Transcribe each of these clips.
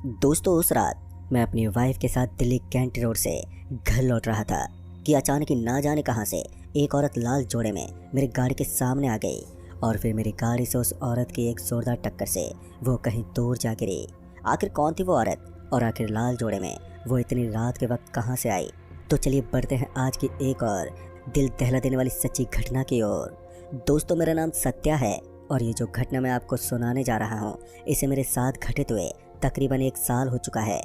दोस्तों उस रात मैं अपनी वाइफ के साथ दिल्ली कैंट रोड से घर लौट रहा था कि अचानक ही ना जाने कहां से एक औरत लाल जोड़े में मेरी गाड़ी के सामने आ गई और फिर मेरी गाड़ी से उस औरत की एक जोरदार टक्कर से वो कहीं दूर जा गिरी। आखिर कौन थी वो औरत और आखिर लाल जोड़े में वो इतनी रात के वक्त कहां से आई? तो चलिए बढ़ते हैं आज की एक और दिल दहला देने वाली सच्ची घटना की ओर। दोस्तों मेरा नाम सत्या है और ये जो घटना मैं आपको सुनाने जा रहा हूँ इसे मेरे साथ घटित हुए तकरीबन 1 साल हो चुका है।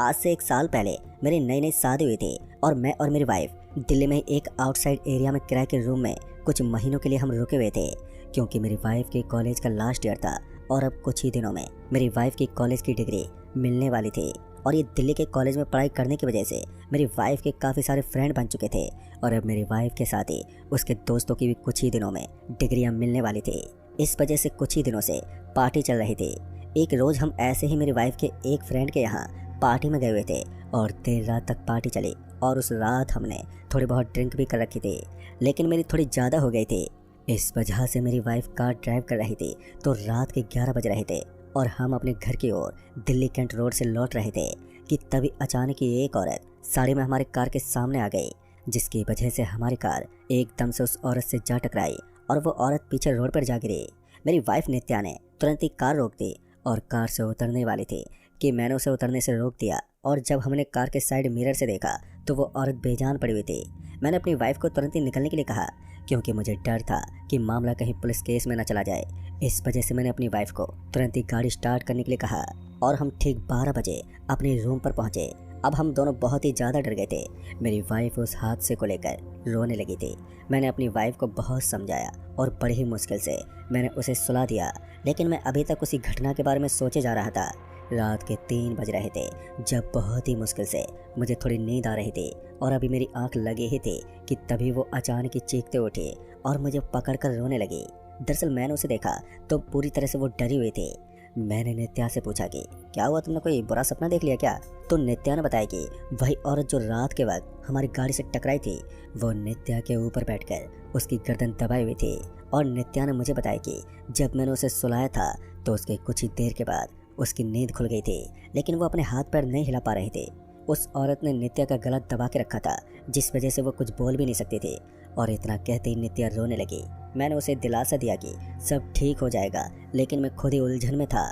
आज से 1 साल पहले मेरी नई नई शादी हुई थी और मैं और मेरी वाइफ दिल्ली में एक आउटसाइड एरिया में किराए के रूम में कुछ महीनों के लिए हम रुके हुए थे, क्योंकि मेरी वाइफ के कॉलेज का लास्ट ईयर था और अब कुछ ही दिनों में मेरी वाइफ की कॉलेज की डिग्री मिलने वाली थी। और ये दिल्ली के कॉलेज में पढ़ाई करने की वजह से मेरी वाइफ के काफ़ी सारे फ्रेंड बन चुके थे और अब मेरी वाइफ के साथ ही उसके दोस्तों की भी कुछ ही दिनों में डिग्रियां मिलने वाली थी। इस वजह से कुछ ही दिनों से पार्टी चल रही थी। एक रोज़ हम ऐसे ही मेरी वाइफ के एक फ्रेंड के यहाँ पार्टी में गए हुए थे और देर रात तक पार्टी चली और उस रात हमने थोड़ी बहुत ड्रिंक भी कर रखी थी, लेकिन मेरी थोड़ी ज़्यादा हो गई थी। इस वजह से मेरी वाइफ कार ड्राइव कर रही थी तो रात के 11 बज रहे थे और हम अपने घर की ओर दिल्ली कैंट रोड से लौट रहे थे कि तभी अचानक ही एक औरत साड़ी में हमारे कार के सामने आ गई, जिसकी वजह से हमारी कार एकदम से उस औरत से जा टकराई और वो औरत पीछे रोड पर जा गिरी। मेरी वाइफ नित्या ने तुरंत ही कार रोक दी और कार से उतरने वाली थी कि मैंने उसे उतरने से रोक दिया और जब हमने कार के साइड मिरर से देखा तो वो औरत बेजान पड़ी हुई थी। मैंने अपनी वाइफ को तुरंत ही निकलने के लिए कहा क्योंकि मुझे डर था कि मामला कहीं पुलिस केस में न चला जाए। इस वजह से मैंने अपनी वाइफ को तुरंत ही गाड़ी स्टार्ट करने के लिए कहा और हम ठीक 12 बजे अपने रूम पर पहुंचे। अब हम दोनों बहुत ही ज़्यादा डर गए थे। मेरी वाइफ उस हादसे को लेकर रोने लगी थी। मैंने अपनी वाइफ को बहुत समझाया और बड़ी ही मुश्किल से मैंने उसे सुला दिया, लेकिन मैं अभी तक उसी घटना के बारे में सोचे जा रहा था। रात के 3 बज रहे थे जब बहुत ही मुश्किल से मुझे थोड़ी नींद आ रही थी और अभी मेरी आंख लगी ही थी कि तभी वो अचानक ही चीखते उठी और मुझे पकड़कर रोने लगी। दरअसल मैंने उसे देखा तो पूरी तरह से वो डरी हुई थी। मैंने नित्या से पूछा कि क्या हुआ, तुमने कोई बुरा सपना देख लिया क्या? तो नित्या ने बताया कि वही औरत जो रात के वक्त हमारी गाड़ी से टकराई थी वो नित्या के ऊपर बैठकर उसकी गर्दन दबाई हुई थी। और नित्या ने मुझे बताया कि जब मैंने उसे सुलाया था तो उसके कुछ ही देर के बाद उसकी नींद खुल गई थी, लेकिन वो अपने हाथ पैर नहीं हिला पा रही थी। उस औरत ने नित्या का गला दबा के रखा था जिस वजह से वो कुछ बोल भी नहीं सकती थी और इतना कहते ही नित्या रोने लगी। मैंने उसे दिलासा दिया कि सब ठीक हो जाएगा, लेकिन मैं खुद ही उलझन में था।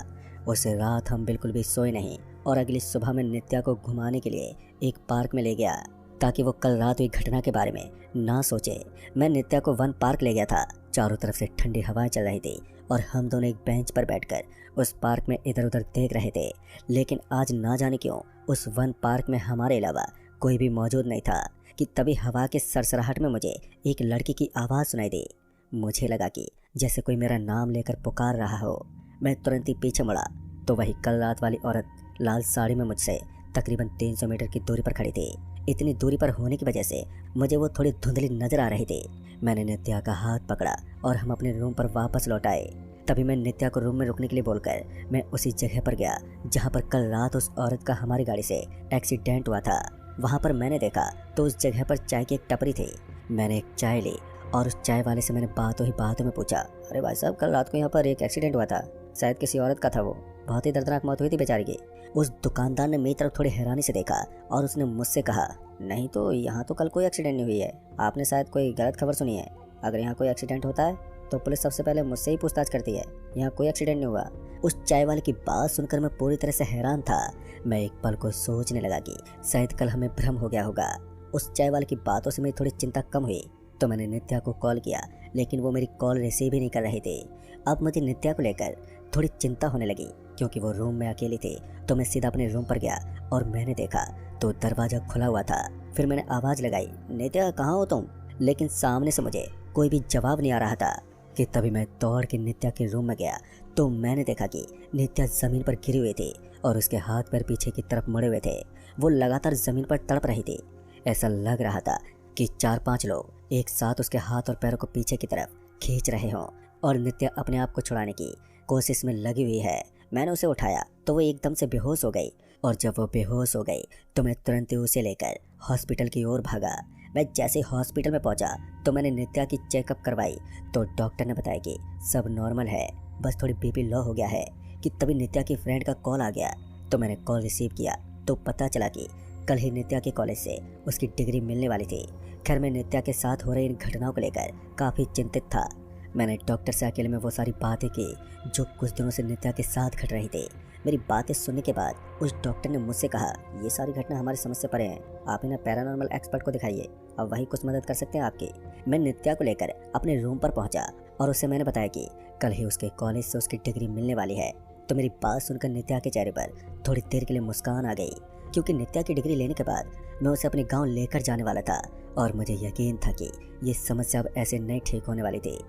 उस रात हम बिल्कुल भी सोए नहीं और अगली सुबह मैं नित्या को घुमाने के लिए एक पार्क में ले गया ताकि वो कल रात हुई घटना के बारे में ना सोचे। मैं नित्या को वन पार्क ले गया था। चारों तरफ से ठंडी हवाएं चल रही थी और हम दोनों एक बेंच पर बैठकर उस पार्क में इधर उधर देख रहे थे। लेकिन आज ना जाने क्यों उस वन पार्क में हमारे अलावा कोई भी मौजूद नहीं था कि तभी हवा के सरसराहट में मुझे एक लड़की की आवाज़ सुनाई दी। मुझे लगा कि जैसे कोई मेरा नाम लेकर पुकार रहा हो। मैं तुरंत ही पीछे मुड़ा तो वही कल रात वाली औरत लाल साड़ी में मुझसे तकरीबन 300 मीटर की दूरी पर खड़ी थी। इतनी दूरी पर होने की वजह से मुझे वो थोड़ी धुंधली नजर आ रही थी। मैंने नित्या का हाथ पकड़ा और हम अपने रूम पर वापस लौट आए। तभी मैं नित्या को रूम में रुकने के लिए बोलकर मैं उसी जगह पर गया जहाँ पर कल रात उस औरत का हमारी गाड़ी से एक्सीडेंट हुआ था। वहाँ पर मैंने देखा तो उस जगह पर चाय की एक टपरी थी। मैंने एक चाय ली और उस चाय वाले से मैंने बातों ही बातों में पूछा, अरे भाई साहब, कल रात को यहाँ पर एक एक्सीडेंट हुआ था, शायद किसी औरत का था, वो बहुत ही दर्दनाक मौत हुई थी बेचारी की। उस दुकानदार ने मेरी तरफ थोड़ी हैरानी से देखा और उसने मुझसे कहा, नहीं तो यहाँ तो कल कोई एक्सीडेंट नहीं हुई है, आपने शायद कोई गलत खबर सुनी है। अगर यहाँ कोई एक्सीडेंट होता है तो पुलिस सबसे पहले मुझसे ही पूछताछ करती है, यहाँ कोई एक्सीडेंट नहीं हुआ। उस चाय वाले की बात सुनकर मैं पूरी तरह से हैरान था। मैं एक पल को सोचने लगा कि शायद कल हमें भ्रम हो गया होगा। उस चाय वाले की बातों से मेरी थोड़ी चिंता कम हुई तो मैंने नित्या को कॉल किया, लेकिन वो मेरी कॉल रिसीव ही नहीं कर रही थी। अब मुझे नित्या को लेकर थोड़ी चिंता होने लगी क्योंकि वो रूम में अकेली थी। तो मैं सीधा अपने रूम पर गया और मैंने देखा तो दरवाज़ा खुला हुआ था। फिर मैंने आवाज़ लगाई, नित्या कहाँ हो तुम? लेकिन सामने से मुझे कोई भी जवाब नहीं आ रहा था कि तभी मैं दौड़ के नित्या के रूम में गया तो मैंने देखा कि नित्या ज़मीन पर गिरी हुई थी और उसके हाथ पैर पीछे की तरफ मुड़े हुए थे। वो लगातार ज़मीन पर तड़प रही थी। ऐसा लग रहा था कि 4-5 लोग एक साथ उसके हाथ और पैरों को पीछे की तरफ खींच रहे हों और नित्या अपने आप को छुड़ाने की कोशिश में लगी हुई है। मैंने उसे उठाया तो वो एकदम से बेहोश हो गई और जब वो बेहोश हो गई तो मैं तुरंत ही उसे लेकर हॉस्पिटल की ओर भागा। मैं जैसे हॉस्पिटल में पहुंचा तो मैंने नित्या की चेकअप करवाई तो डॉक्टर ने बताया कि सब नॉर्मल है, बस थोड़ी बीपी लो हो गया है। कि तभी नित्या की फ्रेंड का कॉल आ गया तो मैंने कॉल रिसीव किया तो पता चला कि कल ही नित्या के कॉलेज से उसकी डिग्री मिलने वाली थी। खैर मैं नित्या के साथ हो रही इन घटनाओं को लेकर काफ़ी चिंतित था। मैंने डॉक्टर से अकेले में वो सारी बातें की जो कुछ दिनों से नित्या के साथ घट रही थी। मेरी बातें सुनने के बाद उस डॉक्टर ने मुझसे कहा, ये सारी घटना हमारी समझ से परे हैं, आप इन्हें पैरानॉर्मल एक्सपर्ट को दिखाइए, अब वही कुछ मदद कर सकते हैं आपकी। मैं नित्या को लेकर अपने रूम पर पहुंचा और उससे मैंने बताया कि कल ही उसके कॉलेज से उसकी डिग्री मिलने वाली है। तो मेरी बात सुनकर नित्या के चेहरे पर थोड़ी देर के लिए मुस्कान आ गई, क्योंकि नित्या की डिग्री लेने के बाद मैं उसे अपने गाँव लेकर जाने वाला था और मुझे यकीन था कि ये समस्या अब ऐसे नहीं ठीक होने वाली थी।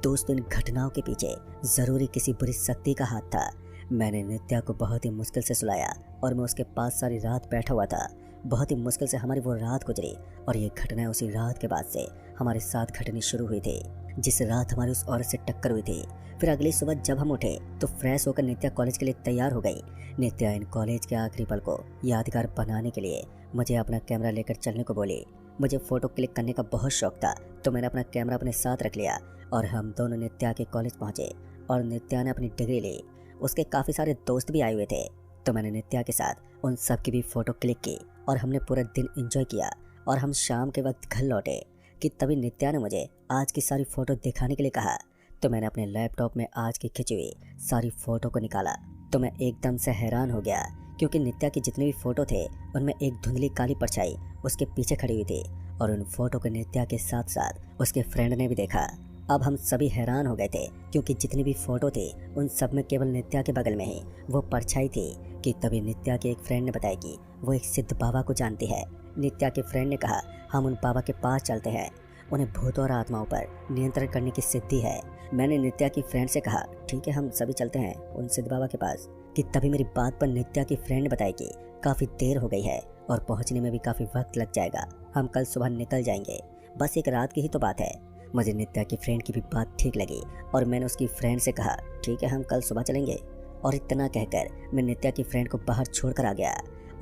दोस्तों, इन घटनाओं के पीछे जरूरी किसी बुरी शक्ति का हाथ था। मैंने नित्या को बहुत ही मुश्किल से सुलाया और मैं उसके पास सारी रात बैठा हुआ था। बहुत ही मुश्किल से हमारी वो रात गुजरी और ये घटनाएं उसी रात के बाद से हमारे साथ घटनी शुरू हुई थी, जिस रात हमारी उस औरत से टक्कर हुई थी। फिर अगली सुबह जब हम उठे तो फ्रेश होकर नित्या कॉलेज के लिए तैयार हो गई। नित्या इन कॉलेज के आखिरी पल को यादगार बनाने के लिए मुझे अपना कैमरा लेकर चलने को बोली। मुझे फोटो क्लिक करने का बहुत शौक था, तो मैंने अपना कैमरा अपने साथ रख लिया और हम दोनों नित्या के कॉलेज पहुंचे और नित्या ने अपनी डिग्री ली। उसके काफ़ी सारे दोस्त भी आए हुए थे, तो मैंने नित्या के साथ उन सब की भी फ़ोटो क्लिक की और हमने पूरा दिन एंजॉय किया। और हम शाम के वक्त घर लौटे कि तभी नित्या ने मुझे आज की सारी फ़ोटो दिखाने के लिए कहा। तो मैंने अपने लैपटॉप में आज की खिंची हुई सारी फ़ोटो को निकाला तो मैं एकदम से हैरान हो गया, क्योंकि नित्या के जितने भी फ़ोटो थे उनमें एक धुंधली काली परछाई उसके पीछे खड़ी हुई थी और उन फोटो को नित्या के साथ साथ उसके फ्रेंड ने भी देखा। अब हम सभी हैरान हो गए थे, क्योंकि जितनी भी फोटो थी उन सब में केवल नित्या के बगल में ही वो परछाई थी। कि तभी नित्या के एक फ्रेंड ने बताया कि वो एक सिद्ध बाबा को जानती है। नित्या के फ्रेंड ने कहा, हम उन बाबा के पास चलते हैं, उन्हें भूतों और आत्माओं पर नियंत्रण करने की सिद्धि है। मैंने नित्या की फ्रेंड से कहा, ठीक है हम सभी चलते हैं उन सिद्ध बाबा के पास। कि तभी मेरी बात पर नित्या की फ्रेंड ने बताया कि काफ़ी देर हो गई है और पहुंचने में भी काफ़ी वक्त लग जाएगा, हम कल सुबह निकल जाएंगे, बस एक रात की ही तो बात है। मुझे नित्या की फ्रेंड की भी बात ठीक लगी और मैंने उसकी फ्रेंड से कहा, ठीक है हम कल सुबह चलेंगे। और इतना कहकर मैं नित्या की फ्रेंड को बाहर छोड़कर आ गया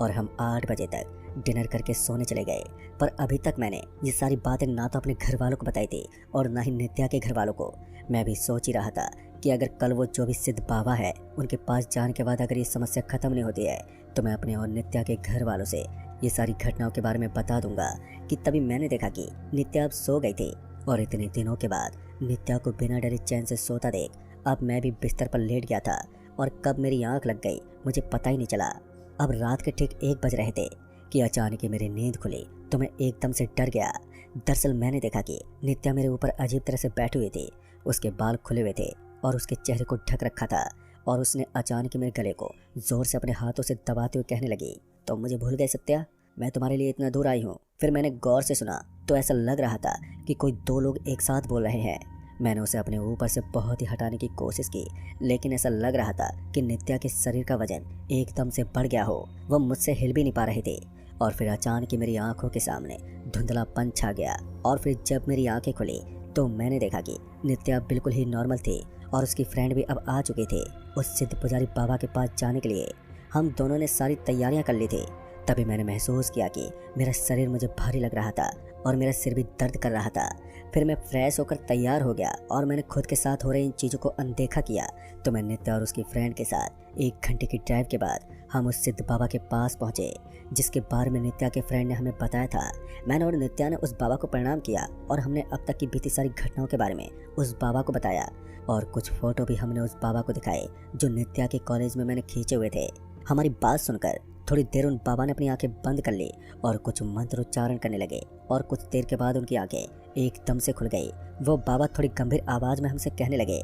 और हम 8 बजे तक डिनर करके सोने चले गए। पर अभी तक मैंने ये सारी बातें ना तो अपने घर वालों को बताई थी और ना ही नित्या के घर वालों को। मैं भी सोच ही रहा था कि अगर कल वो जो भी सिद्ध बाबा है उनके पास जाने के बाद अगर ये समस्या खत्म नहीं होती है तो मैं अपने और नित्या के घर वालों से ये सारी घटनाओं के बारे में बता दूंगा। कि तभी मैंने देखा कि नित्या अब सो गई थी और इतने दिनों के बाद नित्या को बिना डरे चैन से सोता देख अब मैं भी बिस्तर पर लेट गया था और कब मेरी आंख लग गई मुझे पता ही नहीं चला। अब रात के ठीक 1 बज रहे थे कि अचानक ही मेरी नींद खुली तो मैं एकदम से डर गया। दरअसल मैंने देखा कि नित्या मेरे ऊपर अजीब तरह से बैठी हुई थी, उसके बाल खुले हुए थे और उसके चेहरे को ढक रखा था और उसने अचानक ही मेरे गले को जोर से अपने हाथों से दबाते हुए कहने लगी, तो मुझे भूल गए सत्या, मैं तुम्हारे लिए इतना दूर आई हूँ। फिर मैंने गौर से सुना तो ऐसा लग रहा था कि कोई 2 लोग एक साथ बोल रहे हैं। मैंने उसे अपने ऊपर से बहुत ही हटाने की कोशिश की, लेकिन ऐसा लग रहा था कि नित्या के शरीर का वजन एकदम से बढ़ गया हो, वह मुझसे हिल भी नहीं पा रही थी। और फिर अचानक ही मेरी आंखों के सामने धुंधलापन छा गया और फिर जब मेरी आंखें खुली तो मैंने देखा कि नित्या बिल्कुल ही नॉर्मल थी और उसकी फ्रेंड भी अब आ चुकी थी उस सिद्ध पुजारी बाबा के पास जाने के लिए। हम दोनों ने सारी तैयारियां कर ली थी। तभी मैंने महसूस किया कि मेरा शरीर मुझे भारी लग रहा था और मेरा सिर भी दर्द कर रहा था। फिर मैं फ्रेश होकर तैयार हो गया और मैंने खुद के साथ हो रही इन चीज़ों को अनदेखा किया। तो मैं नित्या और उसकी फ्रेंड के साथ 1 घंटे की ड्राइव के बाद हम उस सिद्ध बाबा के पास पहुंचे, जिसके बारे में नित्या के फ्रेंड ने हमें बताया था। मैंने और नित्या ने उस बाबा को प्रणाम किया और हमने अब तक की बीती सारी घटनाओं के बारे में उस बाबा को बताया और कुछ फोटो भी हमने उस बाबा को दिखाए जो नित्या के कॉलेज में मैंने खींचे हुए थे। हमारी बात सुनकर थोड़ी देर उन बाबा ने अपनी आंखें बंद कर ली और कुछ मंत्रोच्चारण करने लगे और कुछ देर के बाद उनकी आंखें एकदम से खुल गई। वो बाबा थोड़ी गंभीर आवाज में हमसे कहने लगे,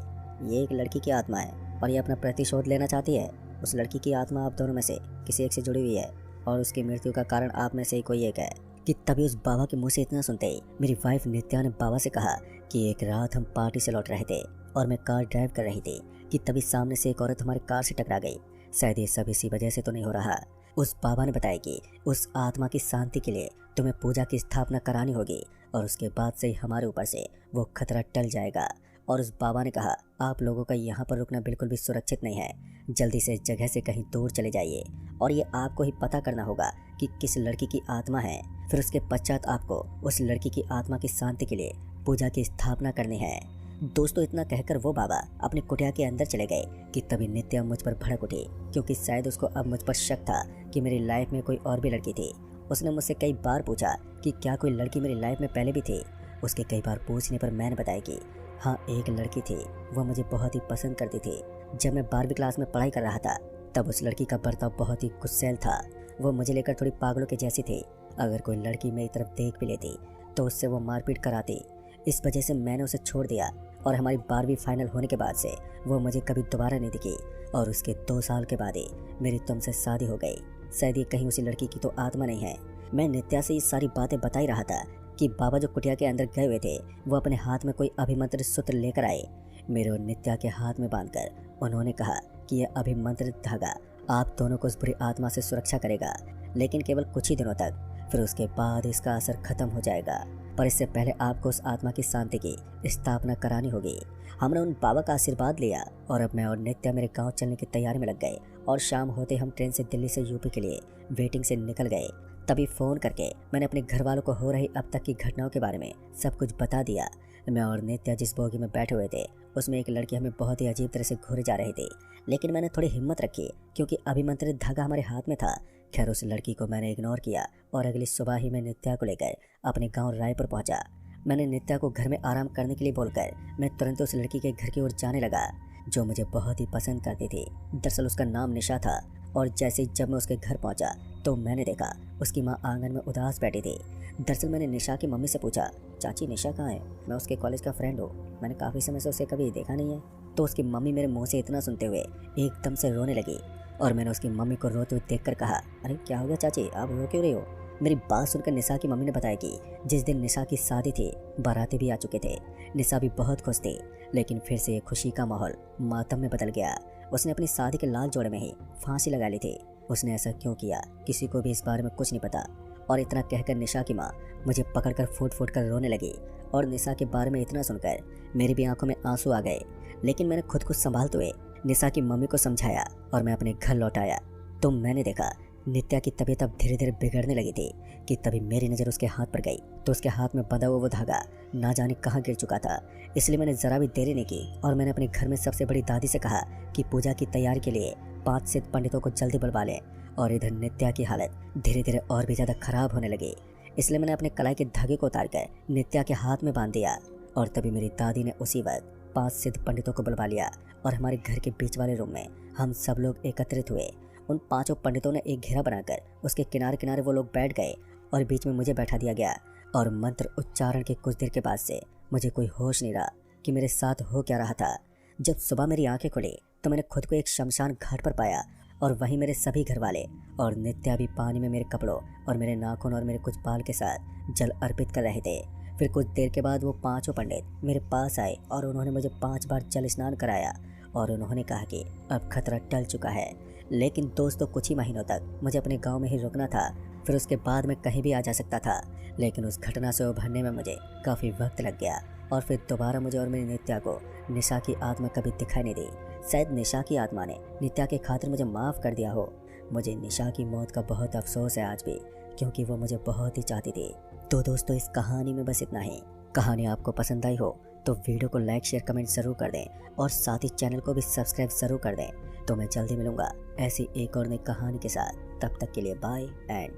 ये एक लड़की की आत्मा है और ये अपना प्रतिशोध लेना चाहती है। उस लड़की की आत्मा आप दोनों में से किसी एक से जुड़ी हुई है और उसकी मृत्यु का कारण आप में से ही कोई एक है। कि तभी उस बाबा के मुंह से इतना सुनते ही मेरी वाइफ नित्या ने बाबा से कहा कि एक रात हम पार्टी से लौट रहे थे और मैं कार ड्राइव कर रही थी कि तभी सामने से एक औरत हमारी कार से टकरा गई। शायद ये सब इसी वजह से तो नहीं हो रहा। उस बाबा ने बताया कि उस आत्मा की शांति के लिए तुम्हें पूजा की स्थापना करानी होगी और उसके बाद से ही हमारे ऊपर से वो खतरा टल जाएगा। और उस बाबा ने कहा, आप लोगों का यहाँ पर रुकना बिल्कुल भी सुरक्षित नहीं है, जल्दी से इस जगह से कहीं दूर चले जाइए और ये आपको ही पता करना होगा कि किस लड़की की आत्मा है। फिर उसके पश्चात आपको उस लड़की की आत्मा की शांति के लिए पूजा की स्थापना करनी है। दोस्तों इतना कहकर वो बाबा अपनी कुटिया के अंदर चले गए कि तभी नित्या मुझ पर भड़क उठी, क्योंकि शायद उसको अब मुझ पर शक था कि मेरी लाइफ में कोई और भी लड़की थी। उसने मुझसे कई बार पूछा कि क्या कोई लड़की मेरी लाइफ में पहले भी थी। उसके कई बार पूछने पर मैंने बताया कि हाँ, एक लड़की थी, वह मुझे बहुत ही पसंद करती थी। जब मैं 12वीं क्लास में पढ़ाई कर रहा था तब उस लड़की का बर्ताव बहुत ही गुस्सैल था। वो मुझे लेकर थोड़ी पागलों के जैसी थी। अगर कोई लड़की मेरी तरफ देख भी लेती तो उससे वो मारपीट कराती। इस वजह से मैंने उसे छोड़ दिया और हमारी 12वीं फाइनल होने के बाद से वो मुझे कभी दोबारा नहीं दिखी। और उसके 2 साल के बाद ही मेरी तुमसे शादी हो गई। शायद ये कहीं उसी लड़की की तो आत्मा नहीं है। मैं नित्या से ये सारी बातें बता ही रहा था कि बाबा जो कुटिया के अंदर गए हुए थे वो अपने हाथ में कोई अभिमंत्रित सूत्र लेकर आए। मेरे और नित्या के हाथ में बांधकर उन्होंने कहा कि यह अभिमंत्रित धागा आप दोनों को उस बुरी आत्मा से सुरक्षा करेगा, लेकिन केवल कुछ ही दिनों तक। फिर उसके बाद इसका असर खत्म हो जाएगा, पर इससे पहले आपको उस आत्मा की शांति की स्थापना करानी होगी। हमने उन बाबा का आशीर्वाद लिया और अब मैं और नित्या मेरे गांव चलने की तैयारी में लग गए। और शाम होते हम ट्रेन से दिल्ली से यूपी के लिए वेटिंग से निकल गए। तभी फ़ोन करके मैंने अपने घर वालों को हो रही अब तक की घटनाओं के बारे में सब कुछ बता दिया। मैं और नित्या जिस बोगी में बैठे हुए थे उसमें एक लड़की हमें बहुत ही अजीब तरह से घूरे जा रही थी, लेकिन मैंने थोड़ी हिम्मत रखी क्योंकि अभिमंत्रित धागा हमारे हाथ में था। खैर उस लड़की को मैंने इग्नोर किया और अगली सुबह ही मैं नित्या को लेकर अपने गांव रायपुर पहुंचा। मैंने नित्या को घर में आराम करने के लिए बोलकर मैं तुरंत उस लड़की के घर की ओर जाने लगा जो मुझे बहुत ही पसंद करती थी। दरअसल उसका नाम निशा था। और जैसे ही जब मैं उसके घर पहुंचा तो मैंने देखा उसकी माँ आंगन में उदास बैठी थी। दरअसल मैंने निशा की मम्मी से पूछा, चाची निशा कहाँ है? मैं उसके कॉलेज का फ्रेंड हूँ, मैंने काफ़ी समय से उसे कभी देखा नहीं है। तो उसकी मम्मी मेरे मुंह से इतना सुनते हुए एकदम से रोने लगी और मैंने उसकी मम्मी को रोते हुए देखकर कहा, अरे क्या हो गया चाची, आप रो क्यों रही हो? मेरी बात सुनकर निशा की मम्मी ने बताया कि जिस दिन निशा की शादी थी बाराती भी आ चुके थे। निशा भी बहुत खुश थी, लेकिन फिर से ये खुशी का माहौल मातम में बदल गया। उसने अपनी शादी के लाल जोड़े में ही फांसी लगा ली थी। उसने ऐसा क्यों किया किसी को भी इस बारे में कुछ नहीं पता। और इतना कहकर निशा की माँ मुझे पकड़कर फूट फूट कर रोने लगी। और निशा के बारे में इतना सुनकर मेरी भी आंखों में आंसू आ गए, लेकिन मैंने खुद को संभालते हुए निशा की मम्मी को समझाया और मैं अपने घर लौट आया। तो मैंने देखा नित्या की तबीयत अब धीरे धीरे बिगड़ने लगी थी कि तभी मेरी नज़र उसके हाथ पर गई तो उसके हाथ में बंधा हुआ वो धागा ना जाने कहाँ गिर चुका था। इसलिए मैंने ज़रा भी देरी नहीं की और मैंने अपने घर में सबसे बड़ी दादी से कहा कि पूजा की तैयारी के लिए 5 सिद्ध पंडितों को जल्दी बुलवा लें। और इधर नित्या की हालत धीरे धीरे और भी ज़्यादा खराब होने लगी। इसलिए मैंने अपने कलाई के धागे को उतार कर नित्या के हाथ में बांध दिया। और तभी मेरी दादी ने उसी वक्त 5 सिद्ध पंडितों को बुलवा लिया और हमारे घर के बीच वाले रूम में हम सब लोग एकत्रित हुए। उन 5 पंडितों ने एक घेरा बनाकर उसके किनारे किनारे वो लोग बैठ गए और बीच में मुझे बैठा दिया गया। और मंत्र उच्चारण के कुछ देर के बाद से मुझे कोई होश नहीं रहा कि मेरे साथ हो क्या रहा था। जब सुबह मेरी आंखें खुली तो मैंने खुद को एक शमशान घाट पर पाया और वहीं मेरे सभी घर वाले और नित्या भी पानी में मेरे कपड़ों और मेरे नाखून और मेरे कुछ बाल के साथ जल अर्पित कर रहे थे। फिर कुछ देर के बाद वो 5 पंडित मेरे पास आए और उन्होंने मुझे 5 बार जल स्नान कराया और उन्होंने कहा कि अब खतरा टल चुका है। लेकिन दोस्तों कुछ ही महीनों तक मुझे अपने गांव में ही रुकना था, फिर उसके बाद मैं कहीं भी आ जा सकता था। लेकिन उस घटना से उभरने में मुझे काफ़ी वक्त लग गया और फिर दोबारा मुझे और मेरी नित्या को निशा की आत्मा कभी दिखाई नहीं दी। शायद निशा की आत्मा ने नित्या के खातिर मुझे माफ़ कर दिया हो। मुझे निशा की मौत का बहुत अफसोस है आज भी, क्योंकि वो मुझे बहुत ही चाहती थी। तो दोस्तों इस कहानी में बस इतना ही। कहानी आपको पसंद आई हो तो वीडियो को लाइक शेयर कमेंट ज़रूर कर दें और साथ ही चैनल को भी सब्सक्राइब ज़रूर कर दें। तो मैं जल्दी मिलूंगा ऐसी एक और नई कहानी के साथ। तब तक के लिए बाय एंड